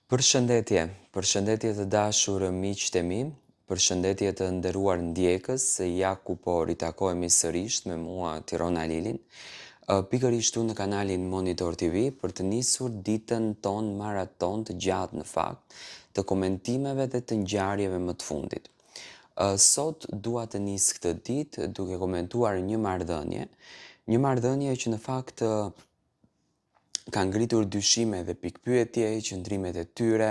Përshëndetje të dashur miqtë e mi, përshëndetje të nderuar ndjekës, se ja ku po ritakohemi sërish me mua Tirona Lilin, pikërisht tu në kanalin Monitor TV për të nisur ditën ton maraton të gjatë në fakt, të komentimeve dhe të ngjarjeve më të fundit. Sot dua të nis këtë ditë duke komentuar një marrëdhënie që në fakt ka ngritur dyshime dhe pikpyetje, qëndrimet e tyre,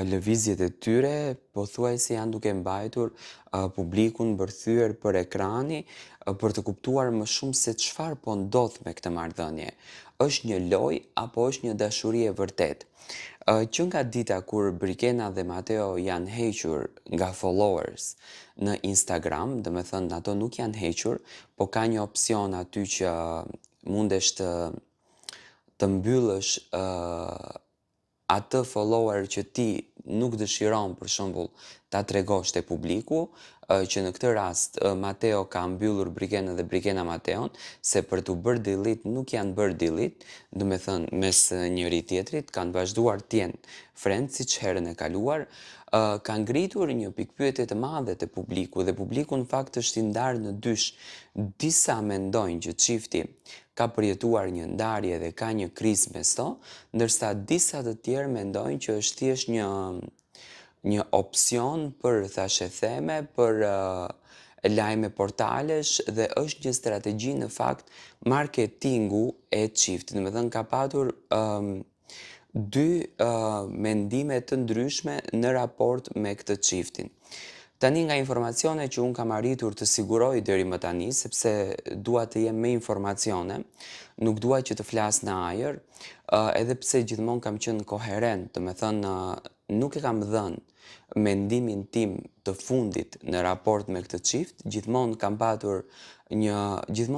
lëvizjet e tyre, pothuajse janë duke mbajtur publikun bërthyer për ekrani për të kuptuar më shumë se çfarë po ndodh me këtë marrëdhënie. Është një lojë apo është një dashuri e vërtetë? Që nga dita kur Brikena dhe Mateo janë hequr nga followers në Instagram, do me thënë ato nuk janë hequr, po ka një opsion aty që mundesh të mbyllësh atë follower që ti nuk dëshiron për shembull ta tregosh te publiku, që në këtë rast Mateo ka mbyllur Brikenën dhe Brikena Mateon, se për t'u bërë delete nuk janë bërë delete, do me thënë mes njëri tjetrit, kanë vazhduar t'jenë friend siç herën e kaluar, ka ngritur një pikpyetje të madhe te publiku dhe publiku në fakt është i ndarë në dysh. Disa mendojnë që çifti ka përjetuar një ndarje dhe ka një krizë mes to, ndërsa disa të tjerë mendojnë që është thjesht një opsion për thashë theme, për lajme portalesh dhe është një strategji në fakt marketingu e çiftit. Domethënë ka patur dy mendime të ndryshme në raport me këtë çiftin. Tani nga informacione që unë kam arritur të siguroj deri më tani, sepse dua të jem me informacione, nuk dua që të flas në ajër, edhe pse gjithmonë kam qenë koherent, do me thënë nuk e kam dhënë mendimin tim të fundit në raport me këtë çift, gjithmonë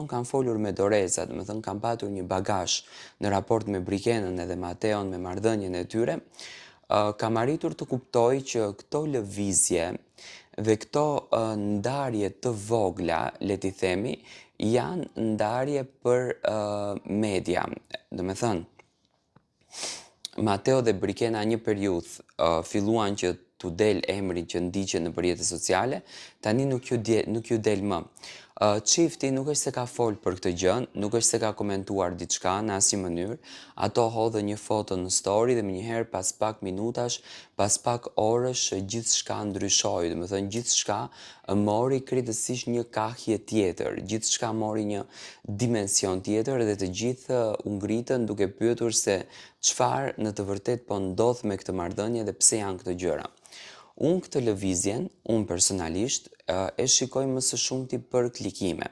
kam folur me doreza, do me thënë kam patur një bagazh në raport me Brikenën edhe Mateon me marrëdhënien e tyre, kam arritur të kuptoj që këto lëvizje dhe këto ndarje të vogla, le t'i themi, janë ndarje për media. Do me thënë, Mateo dhe Brikena një periudhë filluan që t'u del emri që ndiqen në rrjetet sociale, tani nuk ju del më. Çifti nuk është se ka fol për këtë gjë, nuk është se ka komentuar diçka në asnjë mënyrë, ato hodhën një foto në story dhe menjëherë pas pak minutash, pas pak orësh gjithçka ndryshoi, domethënë gjithçka mori krejtësisht një kahje tjetër, gjithçka mori një dimension tjetër dhe të gjithë u ngritën duke pyetur se çfarë në të vërtetë po ndodh me këtë marrëdhënie dhe pse janë këto gjëra. Unë këtë lëvizjen, unë personalisht, e shikoj më së shumti për klikime.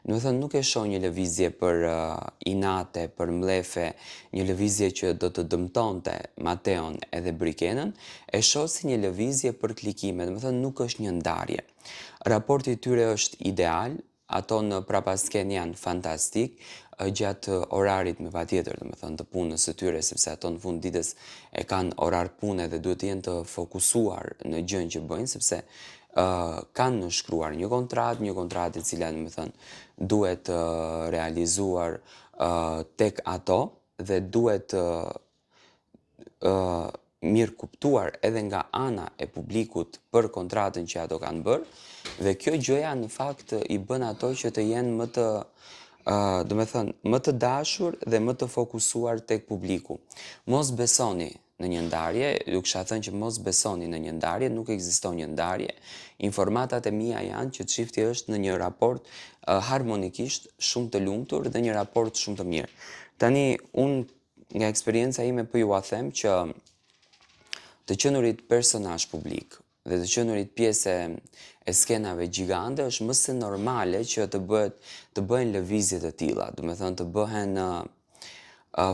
Do të thënë nuk e shoh një lëvizje për inate, për mbledhje, një lëvizje që do të dëmtonte Mateon edhe Brikenën, e shoh si një lëvizje për klikime, do të thënë nuk është një ndarje. Raporti i tyre është ideal, ato në prapasken janë fantastik, gjatë orarit me patjetër, do me thënë të punës së tyre, sepse ato në fund ditës e kanë orar pune dhe duhet të jenë të fokusuar në gjën që bëjnë, sepse kanë nënshkruar një kontratë e cila, do me thënë, duhet realizuar tek ato dhe duhet mirë kuptuar edhe nga ana e publikut për kontratën që ato kanë bërë, dhe kjo gjëja në fakt i bën ato që të jenë më të do me thënë, më të dashur dhe më të fokusuar tek publiku. Mos besoni në një ndarje, ju kisha thënë që mos besoni në një ndarje, nuk ekziston një ndarje. Informatat e mia janë që çifti është në një raport harmonikisht shumë të lumtur dhe një raport shumë të mirë. Tani, unë nga eksperienca ime po ju a them që të qenurit personazh publik dhe të qenurit pjesë e skenave gjigande është më se normale që të bëhen lëvizje të tilla, do me thënë të bëhen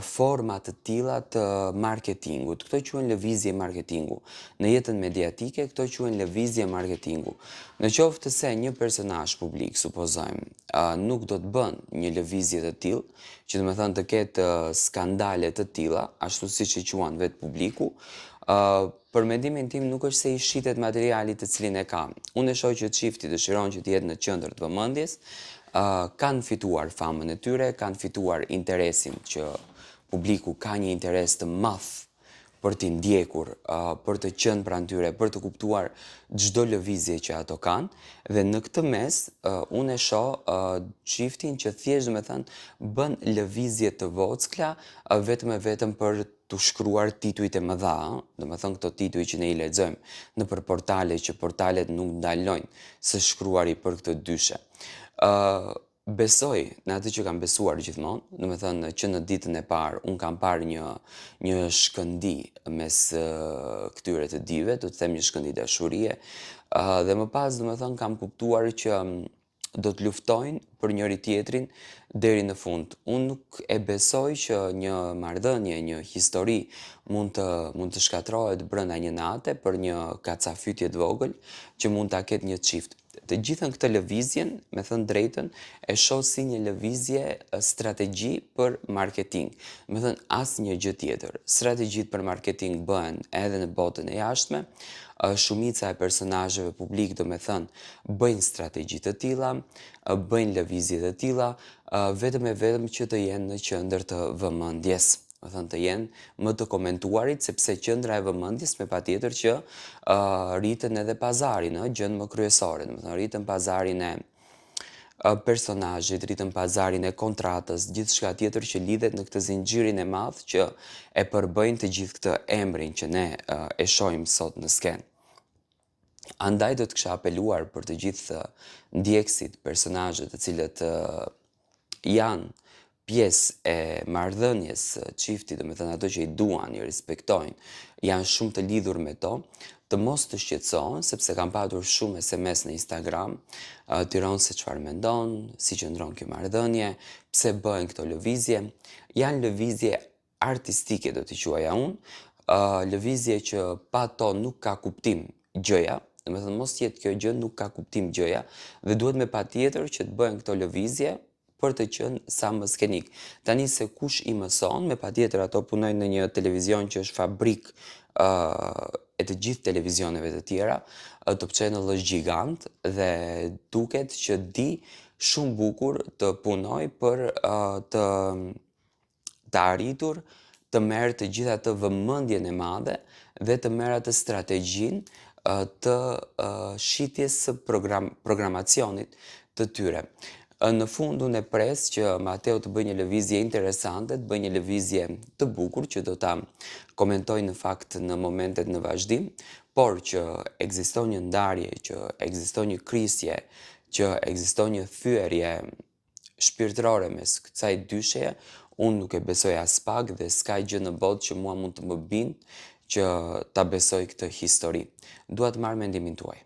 forma të tilla të marketingut. Këto quhen lëvizje marketingu. Në jetën mediatike këto quhen lëvizje marketingu. Në qoftë se një personazh publik, supozojmë, nuk do të bën një lëvizje të tillë, që do me thënë të ketë skandale të tilla, ashtu siç i quan vetë publiku, për mendimin tim nuk është se i shitet materialit të cilin e ka. Unë e shoh që çifti dëshiron që të jetë në qendër të vëmendjes, kanë fituar famën e tyre, kanë fituar interesin që publiku ka një interes të madh për t'i ndjekur, për të qenë pranë tyre, për të kuptuar çdo lëvizje që ato kanë, dhe në këtë mes unë e shoh çiftin që thjesht domethënë bën lëvizje të vockla vetëm e vetëm për t'u shkruar titujt e mëdha, domethënë këto tituj që ne i lexojmë nëpër portale që portalet nuk ndalojnë së shkruari për këtë dyshe. Besoj në atë që kam besuar gjithmonë, domethënë që në ditën e parë un kam parë një shkëndi mes këtyre të dive, do të them një shkëndi dashurie, dhe më pas domethënë kam kuptuar që do të luftojnë për njëri tjetrin deri në fund. Unë nuk e besoj që një marrëdhënie, një histori mund të shkatërrohet brenda një nate për një kacafytje të vogël që mund ta ketë një çift. Të gjithën këtë lëvizjen, me thënë drejtën, e shoh si një lëvizje strategji për marketing. Me thënë asnjë gjë tjetër. Strategjitë për marketing bëhen edhe në botën e jashtme, shumica e personazheve publik domethënë bëjnë strategji të tilla, bëjnë lëvizje të tilla, vetëm e vetëm që të jenë në qendër të vëmendjes. Do thënë të jenë më të komentuarit, sepse qendra e vëmendjes me patjetër që rritën edhe pazarin, gjën më kryesore, domethënë rritën pazarin e personazhit, rritën pazarin e kontratës, gjithçka tjetër që lidhet në këtë zinxhirin e madh që e përbëjnë të gjithë këtë emrin që ne e shohim sot në skenë. Andaj do të kisha apeluar për të gjithë ndjekësit, personazhet të cilët janë pjesë e marrëdhënies së çiftit, domethënë ato që i duan, i respektojnë, janë shumë të lidhur me to, të mos të shqetësohen, sepse kam patur shumë SMS në Instagram, Tiron se çfarë mendon, si qëndron kjo marrëdhënie, pse bëhen këto lëvizje. Janë lëvizje artistike do t'i quaja unë, lëvizje që pa to nuk ka kuptim gjëja, domethënë mos jetë kjo gjë nuk ka kuptim gjëja, dhe duhet me patjetër që të bëhen këto lëvizje për të qenë sa më skenik. Tani se kush i mëson, me patjetër ato punojnë në një televizion që është fabrik e të gjithë televizioneve të tjera, Top Channel është gjigant dhe duket që di shumë bukur të punoj për të arritur të merr të gjithë atë vëmendjen e madhe dhe të merr atë strategjinë të shitjes së programacionit të tyre. Në fund unë e pres që Mateo të bëjë një lëvizje interesante, të bëjë një lëvizje të bukur që do ta komentoj në fakt në momentet në vazhdim, por që ekziston një ndarje, që ekziston një krisje, që ekziston një thyerje shpirtërore mes kësaj dysheje, unë nuk e besoj as pak dhe s'ka gjë në botë që mua mund të më bindë që ta besoj këtë histori. Dua të marr mendimin tuaj.